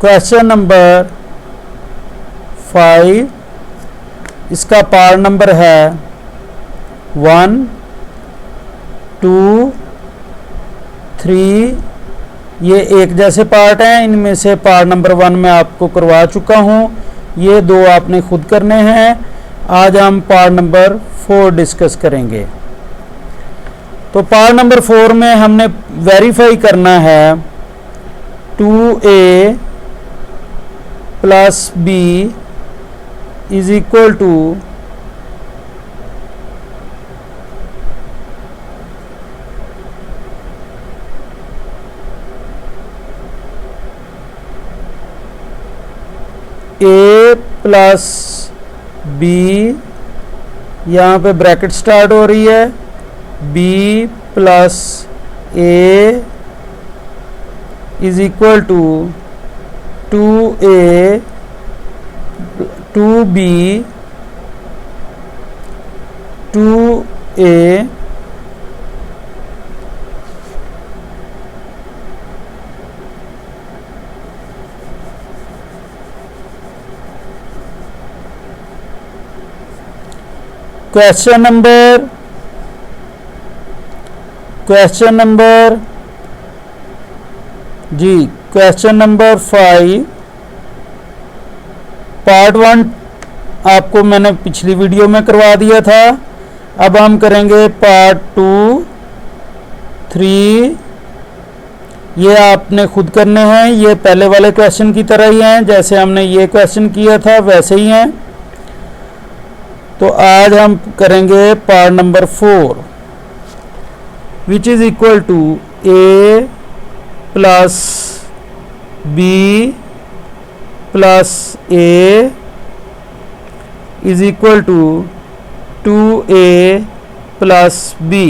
Question number 5, इसका part number है 1, 2, 3। ये एक जैसे पार्ट हैं, इनमें से पार्ट नंबर 1 मैं आपको करवा चुका हूँ, ये 2 आपने खुद करने हैं। आज हम पार्ट नंबर 4 डिस्कस करेंगे। तो पार्ट नंबर 4 में हमने वेरीफाई करना है 2a प्लस b इज equal to a plus b, यहाँ पे ब्रैकेट स्टार्ट हो रही है, b plus a is equal to 2a 2b 2a question number जी, क्वेश्चन नंबर 5 पार्ट 1 आपको मैंने पिछली वीडियो में करवा दिया था। अब हम करेंगे पार्ट 2, 3। ये आपने खुद करने हैं, ये पहले वाले क्वेश्चन की तरह ही हैं, जैसे हमने ये क्वेश्चन किया था वैसे ही हैं। तो आज हम करेंगे part number 4 which is equal to a plus b plus a is equal to 2a plus b।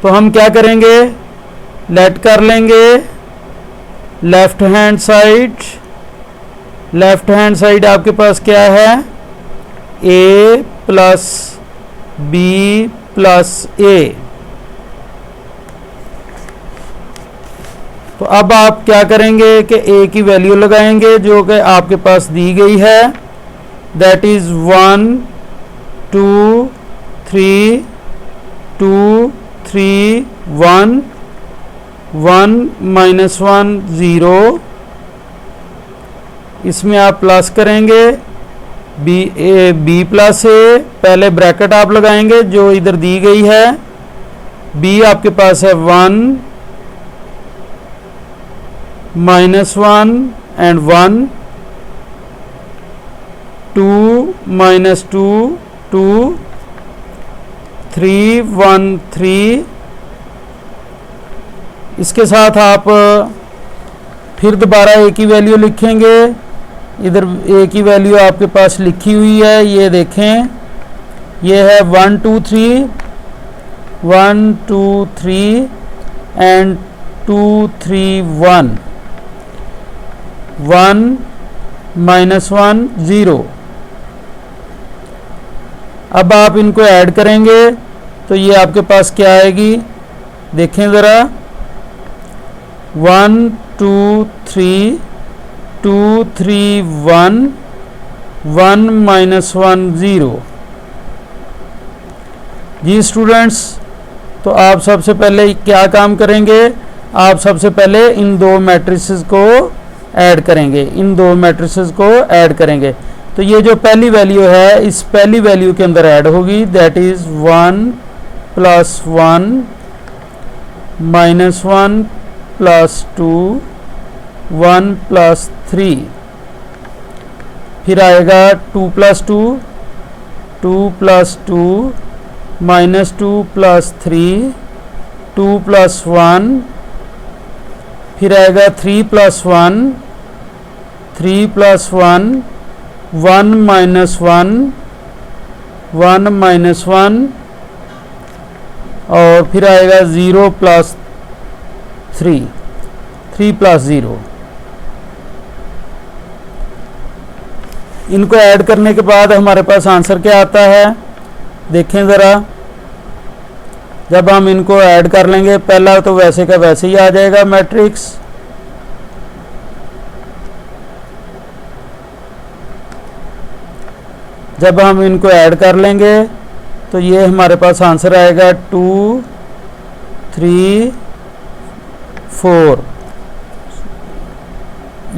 तो हम क्या करेंगे, लेट कर लेंगे left hand side. Left hand side आपके पास क्या है, a plus b plus a। तो अब आप क्या करेंगे कि a की वैल्यू लगाएंगे जो कि आपके पास दी गई है, दैट इज 1 2 3 2 3 1 1 माइनस 1 0। इसमें आप प्लस करेंगे b प्लस a, पहले ब्रैकेट आप लगाएंगे जो इधर दी गई है। b आपके पास है 1 माइनस 1 एंड 1 2 माइनस 2 2 3 1 3। इसके साथ आप फिर दोबारा a की वैल्यू लिखेंगे। इधर a की वैल्यू आपके पास लिखी हुई है, ये देखें, ये है 1 2 3 1 2 3 एंड 2 3 1 1 माइनस 1 0। अब आप इनको ऐड करेंगे तो ये आपके पास क्या आएगी, देखें ज़रा, 1 2 3 2 3 1 1 माइनस 1 0। जी स्टूडेंट्स, तो आप सबसे पहले क्या काम करेंगे, आप सबसे पहले इन दो मैट्रिसेस को ऐड करेंगे, इन दो मैट्रिसेस को ऐड करेंगे। तो ये जो पहली वैल्यू है इस पहली वैल्यू के अंदर ऐड होगी, that is 1 plus 1 minus 1 plus 2 1 plus 3। फिर आएगा 2 plus 2 2 plus 2 minus 2 plus 3 2 plus 1। फिर आएगा 3 प्लस 1 3 प्लस 1 1 माइनस 1 1 माइनस 1। और फिर आएगा 0 प्लस 3 3 प्लस 0। इनको ऐड करने के बाद हमारे पास आंसर क्या आता है, देखें ज़रा। जब हम इनको ऐड कर लेंगे, पहला तो वैसे का वैसे ही आ जाएगा मैट्रिक्स, जब हम इनको ऐड कर लेंगे तो ये हमारे पास आंसर आएगा 2 3 4।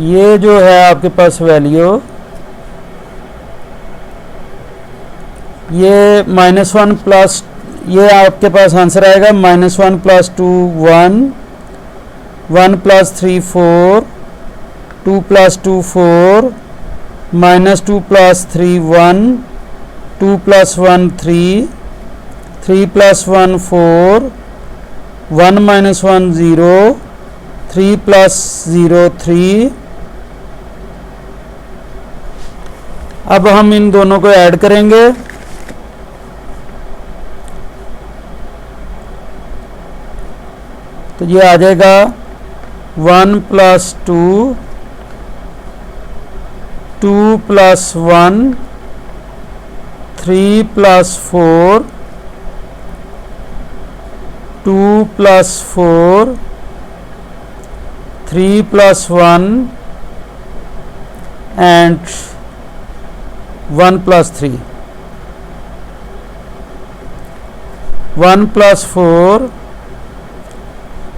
ये जो है आपके पास वैल्यू, ये -1 प्लस, ये आपके पास आंसर आएगा -1 + 2 1, 1 + 3 4, 2 + 2 4, -2 + 3 1, 2 + 1 3, 3 + 1 4, 1 - 1 0, 3 + 0 3। अब हम इन दोनों को ऐड करेंगे तो ये आ जाएगा 1 + 2, 2 + 1, 3 + 4, 2 + 4, 3 + 1 and 1 + 3, 1 + 4,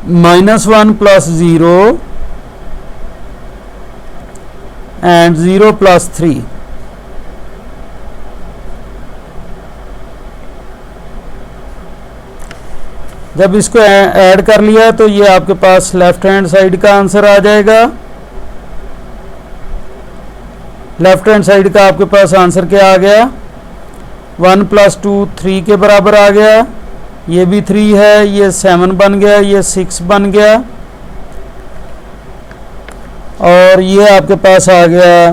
-1 + 0 and 0 + 3। जब इसको ऐड कर लिया तो ये आपके पास लेफ्ट हैंड साइड का आंसर आ जाएगा। लेफ्ट हैंड साइड का आपके पास आंसर क्या आ गया? 1 + 2 3 के बराबर आ गया, ये भी 3 है, ये 7 बन गया, ये 6 बन गया, और ये आपके पास आ गया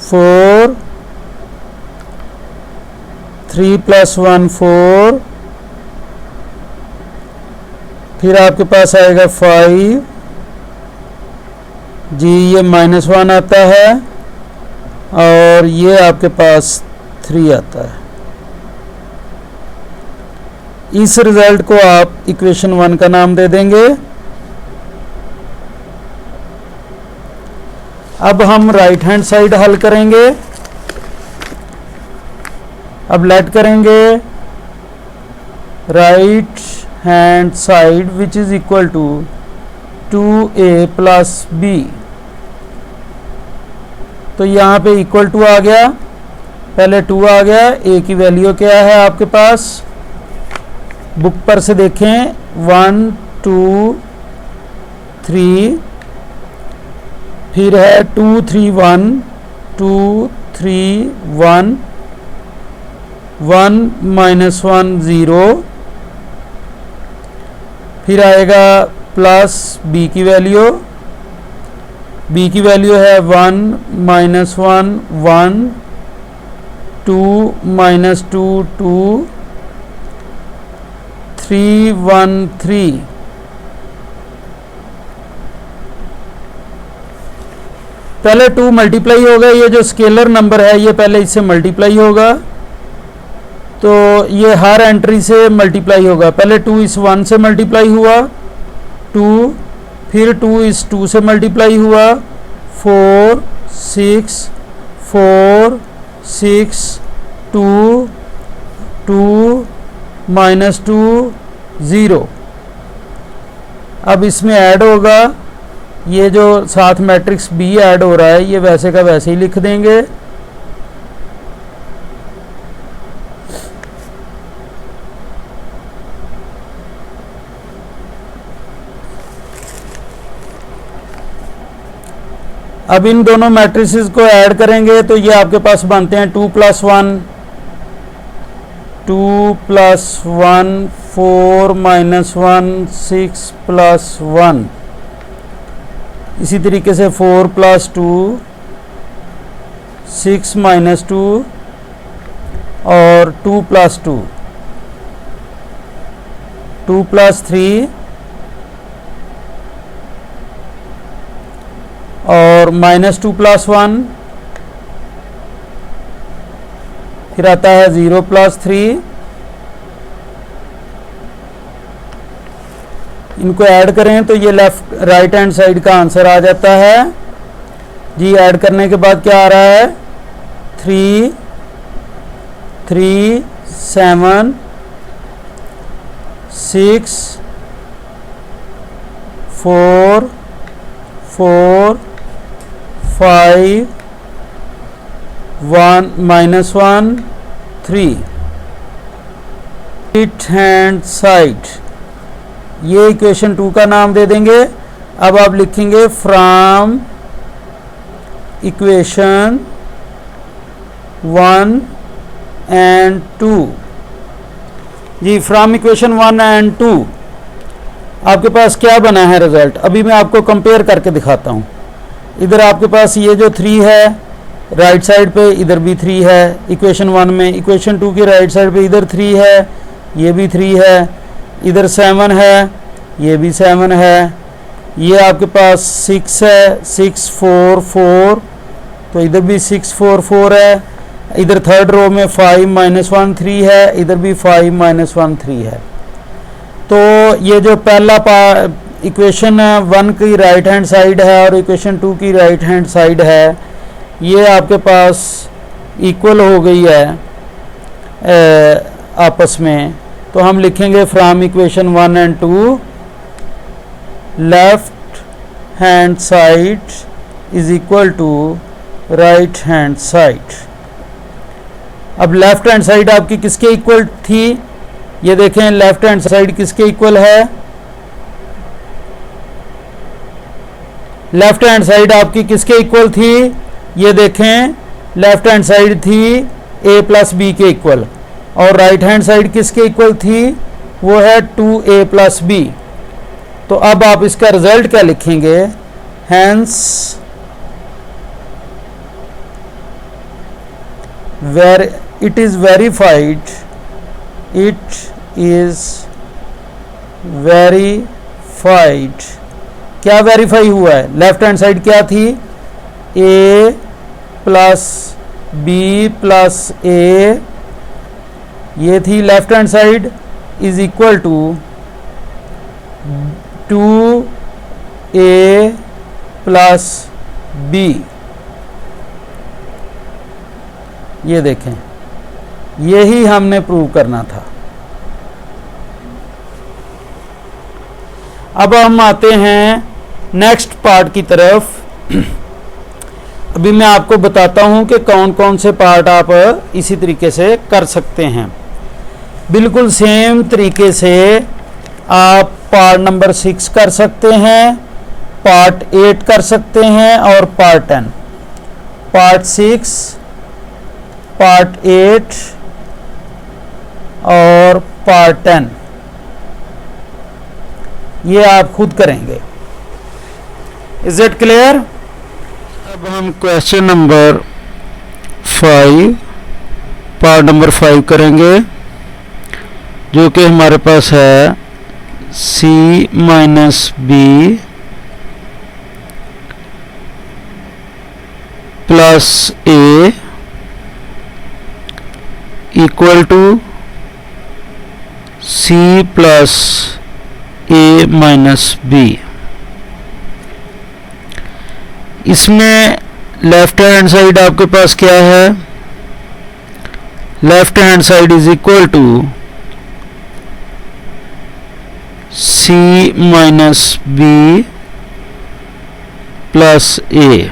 4, 3 + 1 4, फिर आपके पास आएगा 5 जी, ये -1 आता है, और ये आपके पास 3 आता है। इस रिजल्ट को आप इक्वेशन 1 का नाम दे देंगे। अब हम राइट हैंड साइड हल करेंगे। अब लेट करेंगे right hand side which is equal to 2a + b। तो यहाँ पे इक्वल टू आ गया, पहले 2 आ गया, a की वैल्यू क्या है आपके पास, बुक पर से देखें 1 2 3, फिर है 2 3 1, 2 3 1, 1 - 1 0, फिर आएगा प्लस b की वैल्यू, b की वैल्यू है 1 - 1 1, 2 - 2 2, 3 1 3। पहले 2 मल्टीप्लाई होगा, ये जो स्केलर नंबर है ये पहले इससे मल्टीप्लाई होगा, तो ये हर एंट्री से मल्टीप्लाई होगा। पहले 2 इस 1 से मल्टीप्लाई हुआ 2, फिर 2 इस 2 से मल्टीप्लाई हुआ 4 6 4 6 2 2 -2 0। अब इसमें ऐड होगा, ये जो साथ मैट्रिक्स B ऐड हो रहा है ये वैसे का वैसे ही लिख देंगे। अब इन दोनों मैट्रिसेस को ऐड करेंगे तो ये आपके पास बनते हैं 2 + 1 2 + 1 4 - 1 6 + 1, इसी तरीके से 4 + 2 6 - 2 और 2 + 2 2 + 3 और -2 + 1, फिर आता है 0 + 3। इनको ऐड करें तो ये लेफ्ट राइट हैंड साइड का आंसर आ जाता है जी ऐड करने के बाद क्या आ रहा है, 3 3 7 6 4 4 5 1 -1 3। राइट हैंड साइड, ये इक्वेशन 2 का नाम दे देंगे। अब आप लिखेंगे फ्रॉम इक्वेशन 1 एंड 2। जी फ्रॉम इक्वेशन 1 एंड 2 आपके पास क्या बना है रिजल्ट, अभी मैं आपको कंपेयर करके दिखाता हूँ। इधर आपके पास ये जो 3 है राइट साइड पे, इधर भी 3 है इक्वेशन 1 में। इक्वेशन 2 की राइट साइड पे इधर 3 है, ये भी 3 है, इधर 7 है, ये भी 7 है, ये आपके पास 6 है, 6 4 4, तो इधर भी 6 4 4 है। इधर थर्ड रो में 5 -1 3 है, इधर भी 5 -1 3 है। तो ये जो पहला इक्वेशन 1 की राइट हैंड साइड है और इक्वेशन 2 की राइट हैंड साइड है, ये आपके पास इक्वल हो गई है आपस में। तो हम लिखेंगे from equation 1 and 2 left hand side is equal to right hand side. अब लेफ्ट हैंड साइड आपकी किसके इक्वल थी, ये देखें लेफ्ट हैंड साइड किसके इक्वल है, लेफ्ट हैंड साइड आपकी किसके इक्वल थी, ये देखें लेफ्ट हैंड साइड थी a प्लस बी के इक्वल, और राइट हैंड साइड किसके इक्वल थी, वो है 2a प्लस बी। तो अब आप इसका रिजल्ट क्या लिखेंगे, hence where it is verified, it is verified. क्या वेरीफाई हुआ है, लेफ्ट हैंड साइड क्या थी, a plus b plus a, ये थी left hand side, is equal to 2a plus b. ये देखें, यही हमने प्रूव करना था। अब हम आते हैं नेक्स्ट पार्ट की तरफ। अभी मैं आपको बताता हूं कि कौन कौन से पार्ट आप इसी तरीके से कर सकते हैं। बिल्कुल सेम तरीके से आप पार्ट नंबर 6 कर सकते हैं, पार्ट 8 कर सकते हैं और पार्ट 10। पार्ट 6, पार्ट 8 और पार्ट 10 ये आप खुद करेंगे। Is it clear? अब हम क्वेश्चन नंबर 5 पार्ट नंबर 5 करेंगे, जो कि हमारे पास है c minus B plus A equal to c plus A minus B. इसमें लेफ्ट हैंड साइड आपके पास क्या है, left hand side is equal to c minus B plus A.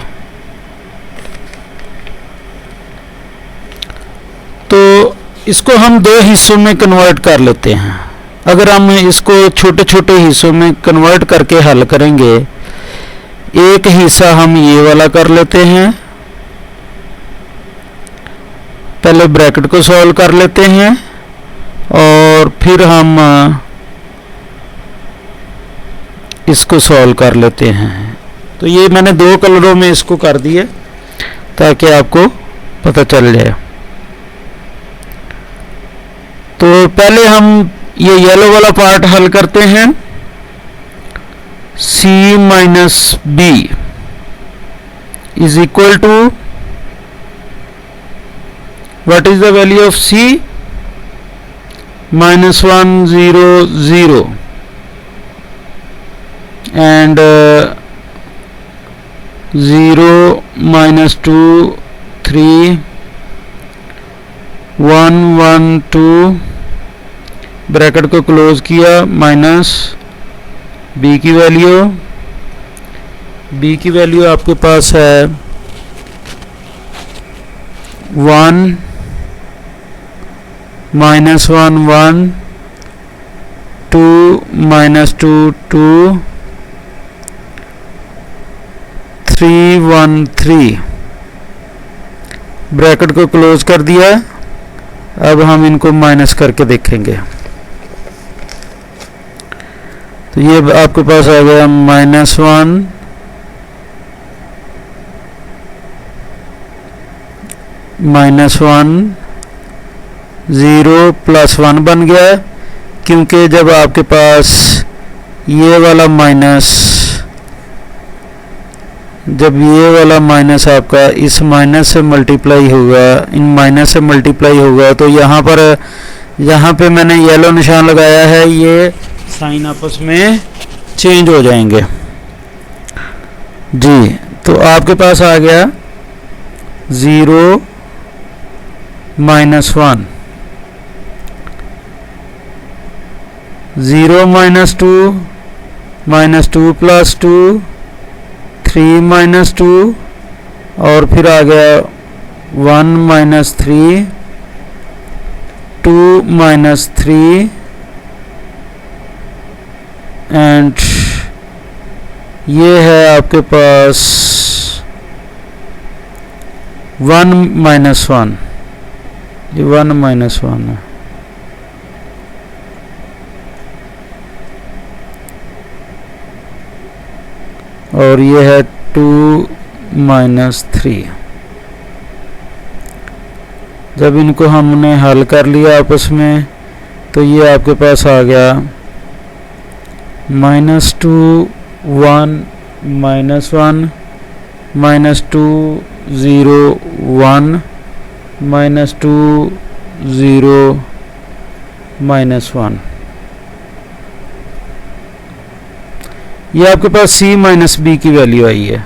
तो इसको हम दो हिस्सों में कन्वर्ट कर लेते हैं। अगर हम इसको छोटे छोटे हिस्सों में कन्वर्ट करके हल करेंगे, एक हिस्सा हम ये वाला कर लेते हैं, पहले ब्रैकेट को सॉल्व कर लेते हैं और फिर हम इसको सॉल्व कर लेते हैं। तो ये मैंने दो कलरों में इसको कर दिया ताकि आपको पता चल जाए। तो पहले हम ये येलो वाला पार्ट हल करते हैं। c minus b is equal to, what is the value of c? -1 0 0 and 0 -2 3 1 1 2 bracket को क्लोज किया माइनस b की वैल्यू आपके पास है 1 -1 1 2 -2 2 3 1 3 ब्रैकेट को क्लोज कर दिया। अब हम इनको माइनस करके देखेंगे तो ये आपके पास आ गया -1 -1 0 +1 बन गया, क्योंकि जब आपके पास ये वाला माइनस आपका इस माइनस से मल्टीप्लाई होगा, इन माइनस से मल्टीप्लाई होगा, तो यहाँ पे मैंने येलो निशान लगाया है, ये साइन आपस में चेंज हो जाएंगे जी। तो आपके पास आ गया 0 -1 0 -2 -2 + 2 3 -2 और फिर आ गया 1 -3 2 -3 एंड ये है आपके पास 1 -1, ये 1 -1 है। और ये है 2 -3। जब इनको हमने हल कर लिया आपस में तो ये आपके पास आ गया -2 1 -1 -2 0 1 -2 0 -1। ये आपके पास c - b की वैल्यू आई है।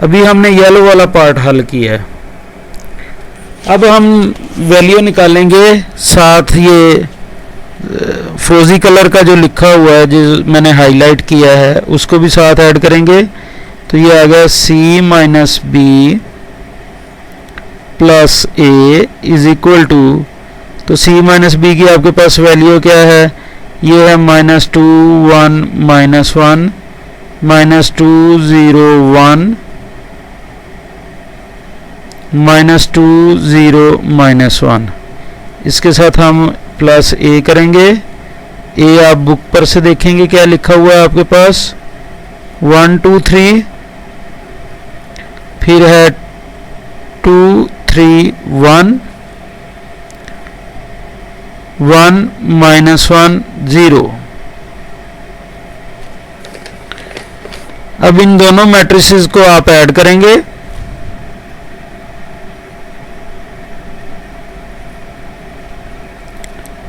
अभी हमने येलो वाला पार्ट हल किया है। अब हम वैल्यू निकालेंगे, साथ ये फ्रोजी कलर का जो लिखा हुआ है, जो मैंने हाईलाइट किया है, उसको भी साथ ऐड करेंगे। तो ये आ गया c - b + a = तो c - b की आपके पास वैल्यू क्या है? ये है -2 1 -1 -2 0 1 -2 0 -1। इसके साथ हम +a करेंगे। a आप बुक पर से देखेंगे क्या लिखा हुआ है आपके पास, 1 2 3, फिर है 2 3 1 1 -1 0। अब इन दोनों मैट्रिसेस को आप ऐड करेंगे।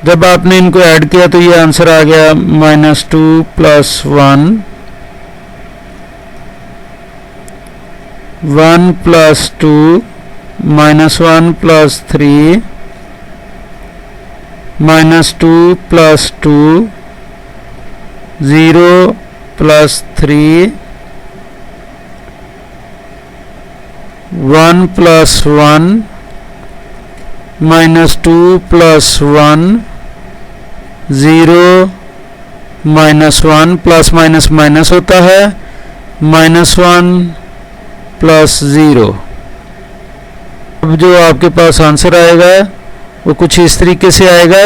जब आपने इनको ऐड किया तो ये आंसर आ गया -2 + 1 1 + 2 -1 + 3 -2 + 2 0 + 3 1 + 1 -2 + 1 0 -1 प्लस माइनस माइनस होता है, -1 + 0। अब जो आपके पास आंसर आएगा वो कुछ इस तरीके से आएगा,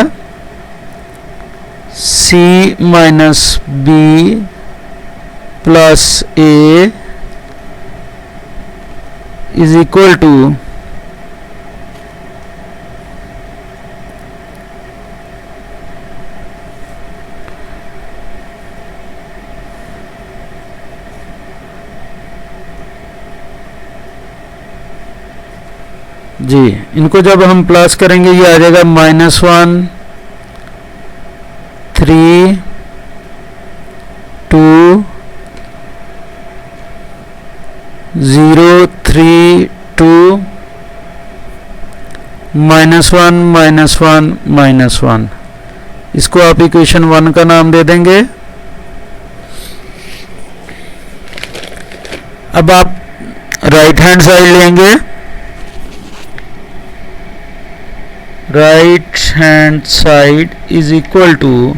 c - b + a = जी। इनको जब हम प्लस करेंगे ये आ जाएगा -1 3 2 0 3 2 -1 -1 -1। इसको आप इक्वेशन 1 का नाम दे देंगे। अब आप राइट हैंड साइड लेंगे, right hand side is equal to,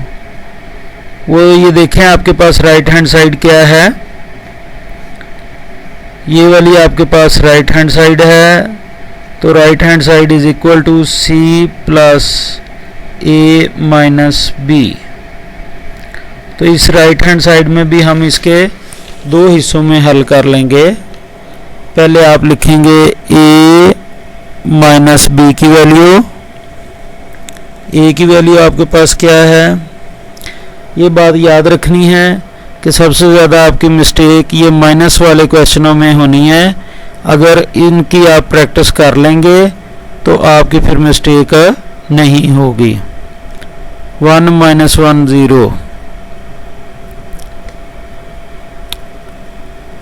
वो ये देखें आपके पास राइट हैंड साइड क्या है, ये वाली आपके पास राइट हैंड साइड है। तो right hand side is equal to c plus A minus b. तो इस राइट हैंड साइड में भी हम इसके दो हिस्सों में हल कर लेंगे। पहले आप लिखेंगे a माइनस बी की वैल्यू। a की वैल्यू आपके पास क्या है, ये बात याद रखनी है कि सबसे ज़्यादा आपकी मिस्टेक ये माइनस वाले क्वेश्चनों में होनी है। अगर इनकी आप प्रैक्टिस कर लेंगे तो आपकी फिर मिस्टेक नहीं होगी। 1 -1 0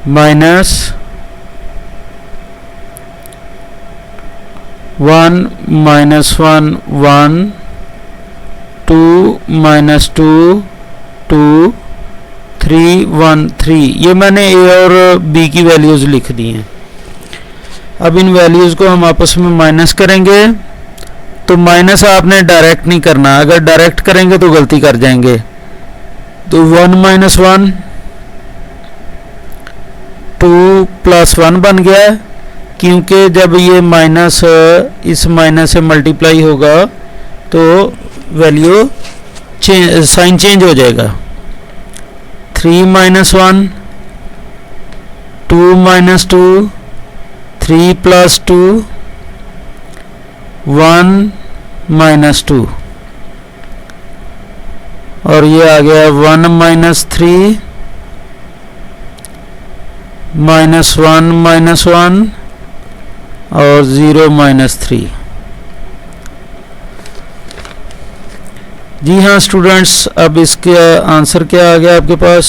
माइनस 1 -1 1 2 -2 2 3 1 3। ये मैंने ए और बी की वैल्यूज़ लिख दी हैं। अब इन वैल्यूज़ को हम आपस में माइनस करेंगे। तो माइनस आपने डायरेक्ट नहीं करना, अगर डायरेक्ट करेंगे तो गलती कर जाएंगे। तो 1 - 1 2 + 1 बन गया, क्योंकि जब ये माइनस इस माइनस से मल्टीप्लाई होगा तो वैल्यू साइन चेंज हो जाएगा। 3 - 1 2 - 2 3 + 2 1 - 2 और ये आ गया 1 - 3 -1 -1 और 0 - 3। जी हाँ स्टूडेंट्स, अब इसका आंसर क्या आ गया आपके पास।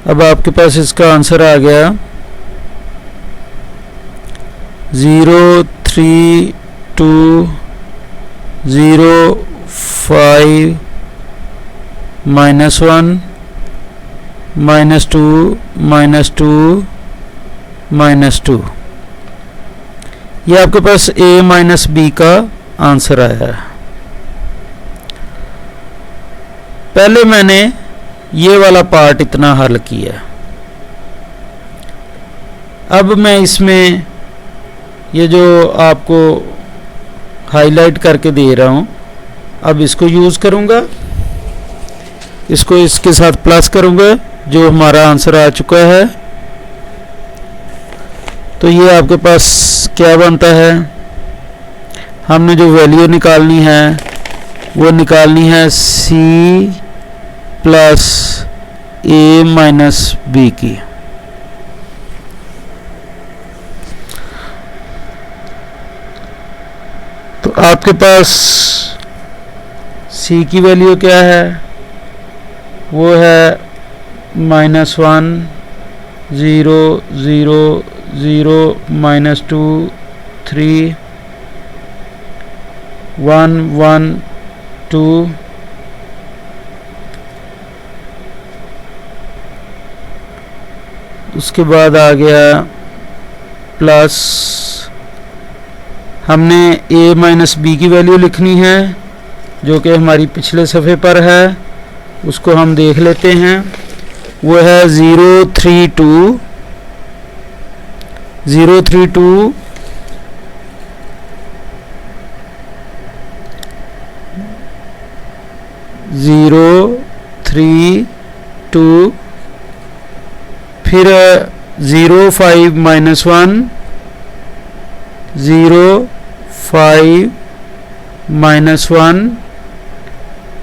अब आपके पास इसका आंसर आ गया 0 3 2 0 5 -1 -2 -2 -2। ये आपके पास a माइनस बी का आंसर आया है। पहले मैंने ये वाला पार्ट इतना हल किया, अब मैं इसमें ये जो आपको हाईलाइट करके दे रहा हूँ, अब इसको यूज़ करूँगा, इसको इसके साथ प्लस करूँगा, जो हमारा आंसर आ चुका है। तो ये आपके पास क्या बनता है, हमने जो वैल्यू निकालनी है वो निकालनी है c plus a minus b की। तो आपके पास c की वैल्यू क्या है, वो है -1 0 0 0 -2 3 1 1 2 उसके बाद आ गया प्लस, हमने a माइनस बी की वैल्यू लिखनी है जो कि हमारी पिछले सफ़े पर है, उसको हम देख लेते हैं। वो है 0 3 2 0 3 2 0 3 2 फिर 0 5 -1 0 5 -1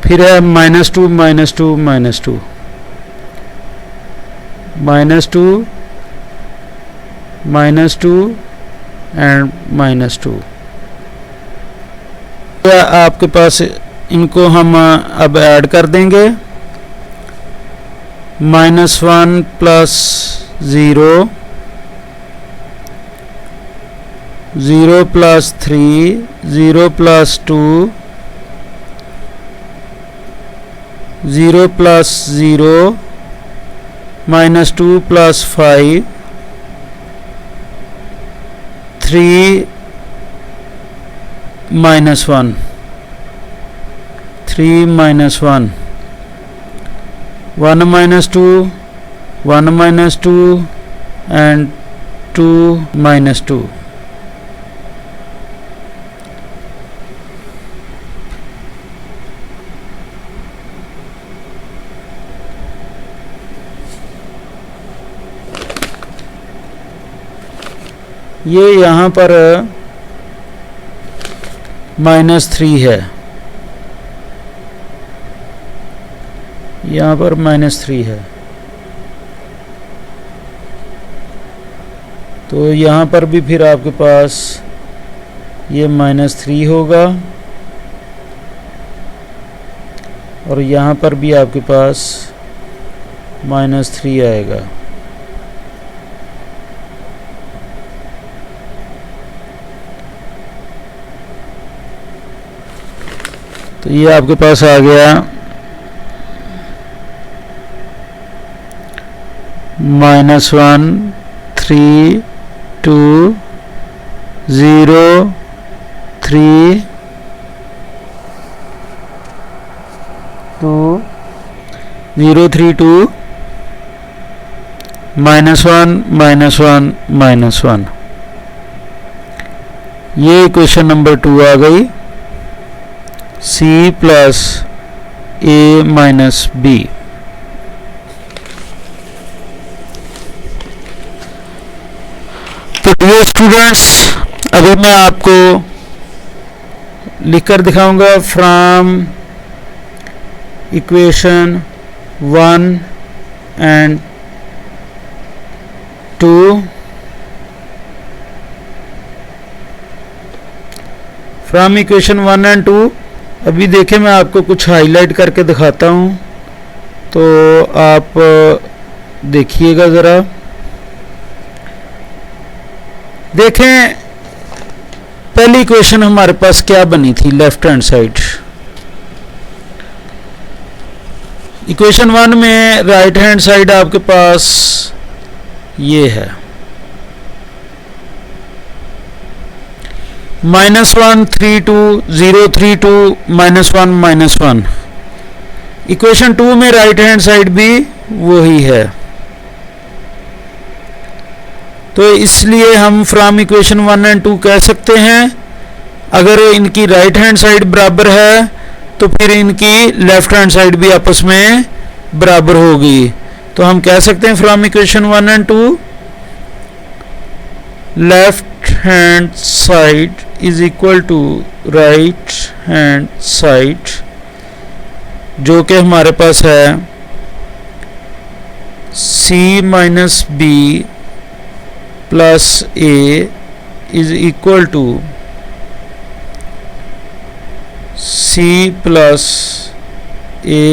फिर है -2 -2 -2 -2 -2 एंड -2। आपके पास इनको हम अब ऐड कर देंगे। -1 plus 0, 0 plus 3, 0 plus 2, 0 plus 0, -2 plus 5, 3 minus 1, 3 minus 1, 1 minus 2, 1 minus 2 and 2 minus 2. ये यहाँ पर -3 है, यहाँ पर -3 है, तो यहाँ पर भी फिर आपके पास ये -3 होगा और यहाँ पर भी आपके पास -3 आएगा। तो ये आपके पास आ गया -1, 3, 2, 0, 3, 2, 0, 3, 2, -1, -1, -1। ये इक्वेशन नंबर 2 आ गई, C plus A minus B। तो डियर स्टूडेंट्स, अभी मैं आपको लिखकर दिखाऊंगा from equation 1 and 2 from equation 1 and 2। अभी देखें, मैं आपको कुछ हाईलाइट करके दिखाता हूं, तो आप देखिएगा ज़रा। देखें, पहली इक्वेशन हमारे पास क्या बनी थी, लेफ्ट हैंड साइड। इक्वेशन 1 में राइट हैंड साइड आपके पास ये है, -1, 3, 2, 0, 3, 2, -1, -1। इक्वेशन 2 में राइट हैंड साइड भी वही है, तो इसलिए हम फ्रॉम इक्वेशन 1 एंड 2 कह सकते हैं। अगर इनकी राइट हैंड साइड बराबर है तो फिर इनकी लेफ्ट हैंड साइड भी आपस में बराबर होगी। तो हम कह सकते हैं from equation 1 and 2 left hand side is equal to right hand side, जो कि हमारे पास है C minus B plus A is equal to C plus A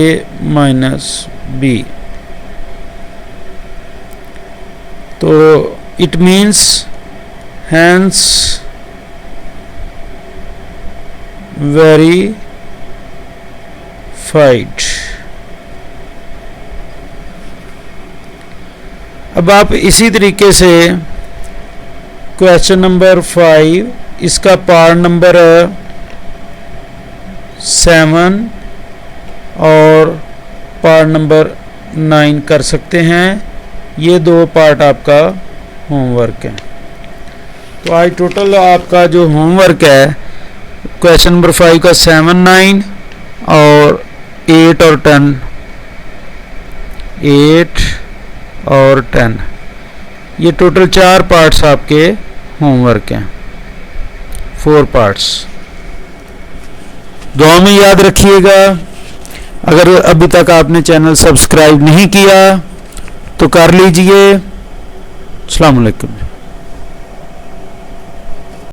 minus B। तो इट मीन्स hence verified। अब आप इसी तरीके से क्वेश्चन नंबर 5, इसका पार्ट नंबर 7 और पार्ट नंबर 9 कर सकते हैं। ये 2 पार्ट आपका होमवर्क है। तो आज टोटल आपका जो होमवर्क है क्वेश्चन नंबर 5 का 7, 9 और 8 और 10, 8 और 10, ये टोटल 4 पार्ट्स आपके होमवर्क हैं, 4 पार्ट्स। दुआ में याद रखिएगा। अगर अभी तक आपने चैनल सब्सक्राइब नहीं किया तो कर लीजिए। अस्सलाम वालेकुम।